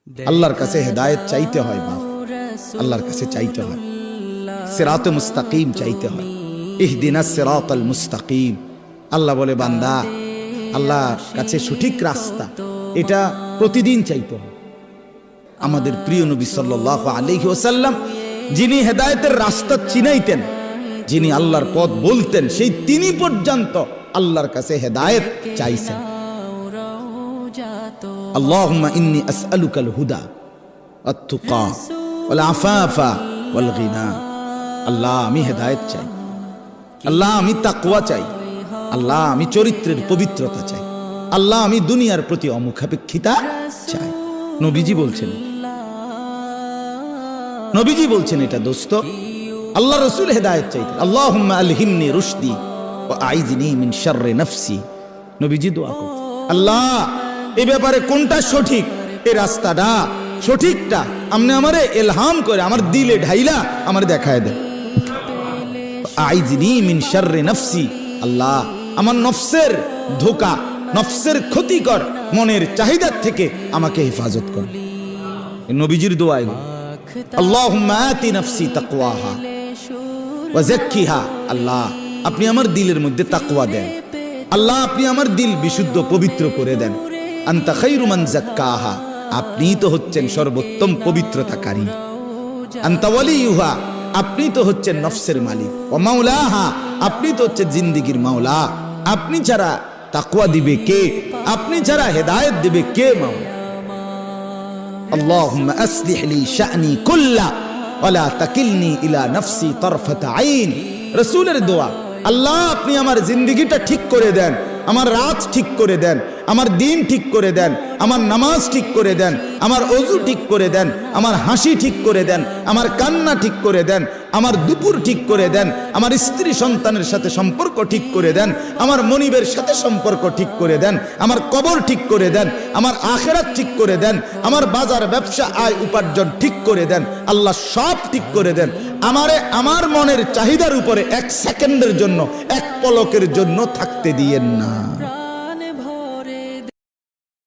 আল্লাহর কাছে হেদায়েত চাইতে হয়, বাপ আল্লাহর কাছে চাইতে হয়, সিরাতে মুস্তাকিম চাইতে হয়, ইহদিনাস সিরাতাল মুস্তাকিম। আল্লাহ বলে বান্দা আল্লাহর কাছে সঠিক রাস্তা এটা প্রতিদিন চাইতে হয়। আমাদের প্রিয় নবী সাল্লাল্লাহু আলাইহি ওয়াসাল্লাম যিনি হেদায়েতের রাস্তা চিনাইতেন, যিনি আল্লাহর পথ বলতেন, সেই তিনি পর্যন্ত আল্লাহর কাছে হেদায়েত চাইছেন। আল্লাহুম্মা ইন্নী আসআলুকাল হুদা ওয়াত-তুকা ওয়াল আফাফা ওয়াল গিনা। আল্লাহ আমি হেদায়েত চাই, আল্লাহ আমি তাকওয়া চাই, আল্লাহ আমি চরিত্রের পবিত্রতা চাই, আল্লাহ আমি দুনিয়ার প্রতি অমুখাপেক্ষিতা চাই। নবীজি বলছেন, নবীজি বলছেন এটা দোস্ত। আল্লাহ রাসূল হেদায়েত চাইতেন, আল্লাহুম্মা আলহিমনি রুশদি ওয়া আইযনি মিন শাররি নাফসি। নবীজি দোয়া করতেন, আল্লাহ এই ব্যাপারে কোনটা সঠিক, এই রাস্তাটা সঠিকটা আপনি আমারে ইলহাম করে আমার দিলে ঢাইলা আমার দেখায় দেন। আইযনি মিন শাররি নাফসি, আল্লাহ আমার নফসের ধোঁকা, নফসের ক্ষতিকর মনের চাহিদা থেকে আমাকে হেফাজত কর। নবীজির দোয়া এগুলো। আল্লাহুম্মা আতি নাফসি তাকওয়াহা ওয়া যাক্কিহা। আল্লাহ আপনি আমার দিলের মধ্যে তাকওয়া দেন, আল্লাহ আপনি আমার দিল বিশুদ্ধ পবিত্র করে দেন। আনতা খায়রু মান যাক্কাহা, আপনি তো হচ্ছেন সর্বোত্তম পবিত্রতাকারী। আনতা ওয়ালিয়ুহা, আপনি তো হচ্ছেন নফসের মালিক। ওয়া মাওলাহা, আপনি তো হচ্ছেন জিন্দেগীর মাওলা। আপনি ছাড়া তাকওয়া দিবে কে, আপনি ছাড়া হেদায়েত দিবে কে মাওলা। আল্লাহুম্মা আসলিহ লি শা'নি কুল্লা ওয়া লা তাকিলনি ইলা নাফসি তারফাতা আইন। রাসূলের দোয়া, আল্লাহ আপনি আমার জিন্দেগিটা ঠিক করে দেন, আমার রাত ঠিক করে দেন, আমার দিন ঠিক করে দেন, আমার নামাজ ঠিক করে দেন, আমার ওযু ঠিক করে দেন, আমার হাসি ঠিক করে দেন, আমার কান্না ঠিক করে দেন, আমার দুপুর ঠিক করে দেন, আমার স্ত্রী সন্তানের সাথে সম্পর্ক ঠিক করে দেন, আমার মনিবের সাথে সম্পর্ক ঠিক করে দেন, আমার কবর ঠিক করে দেন, আমার আখিরাত ঠিক করে দেন, আমার বাজার ব্যবসা আয় উপার্জন ঠিক করে দেন। আল্লাহ সব ঠিক করে দেন, আমারে আমার মনের চাহিদার উপরে এক সেকেন্ডের জন্য, এক পলকের জন্য থাকতে দিয়েন না।